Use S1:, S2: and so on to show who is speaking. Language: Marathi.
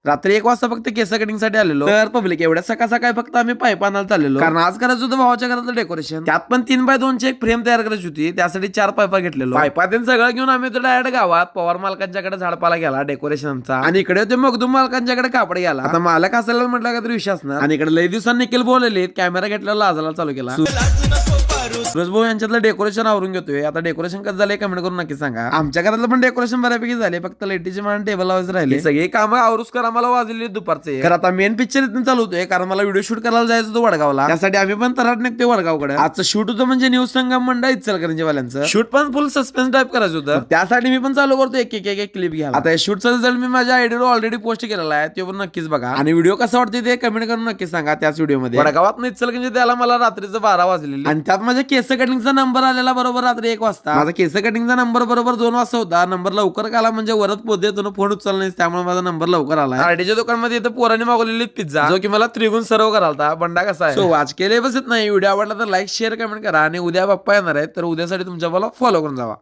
S1: रात्री 1 वाजता फक्त केस कटिंग साठी आलेलो. तर पब्लिक एवढ्या सकाळी फक्त आम्ही पाईप आणायला चाललेलो, कारण आज करायचं होतं भावाच्या घरातलं डेकोरेशन. त्यात पण 3x2 ची एक फ्रेम तयार करायची होती, त्यासाठी 4 पाईपा घेतलेलो. पाईपातीन सगळं घेऊन आम्ही तो डायरेक्ट गावात पवार मालकांच्याकडे झाडपाला गेला डेकोरेशनचा, आणि इकडे होते मगदूम मालकांच्याकडे कापड गेला. आता मालक असायला म्हटलं का तरी विश्वास असणार. आणि इकडे लई दिवसांनी निखिल बोललेले कॅमेरा घेतल्यावर लाजायला चालू केला. सुरज भाऊ यांच्यातलं डेकोरेशन आवरून घेतोय. आता डेकोरेशन कसं झालंय कमेंट करून नक्की सांगा. आमच्या घरातलं पण डेकोरेशन बऱ्यापैकी झाले, फक्त लाईटीचे मान टेबल लावायचे राहिले. सगळी कामं आवरूस कर आम्हाला वाजलेली दुपारचे. खरं आता मेन पिक्चर इथून चालू होतोय, कारण मला व्हिडिओ शूट करायला जायचं होतं वडगावला. त्यासाठी आम्ही पण तराट निघतोय वडगावकडे. आजचं शूट होतं म्हणजे न्यूज संगम मंडळ इचलकरंजी वाल्यांचं शूट पण फुल सस्पेन्स टाईप करायचं होतं. त्यासाठी मी पण चालू करतो एक क्लिप घ्या. आता या शूटचा रिझल्ट मी माझ्या आयडीवर ऑलरेडी पोस्ट केलेला आहे, ते पण नक्कीच बघा. आणि व्हिडिओ कसा वाटते ते कमेंट करून नक्की सांगा. त्याच व्हिडिओमध्ये वडगावात इचलकरंजी त्याला मला रात्रीचं 12 वाजलेली, आणि त्यात माझ्या केस कटिंगचा नंबर आलेला बरोबर रात्री 1 वाजता. माझा केस कटिंगचा नंबर बरोबर 2 वाजता होता. नंबर लवकर आला म्हणजे वरत पोहोचते तो फोन उचलला नाही, त्यामुळे माझा नंबर लवकर आला. आरडीच्या दुकानमध्ये इथं पोराने मागवलेली पिझ्झा, जो की मला त्रिगुण सर्व करालता. बंडा कसा आहे सो आज केले बसत नाही. व्हिडिओ आवडला तर लाईक शेअर कमेंट करा, आणि उद्या बाप्पा येणार आहे तर उद्यासाठी तुमच्या मला फॉलो करून जावा.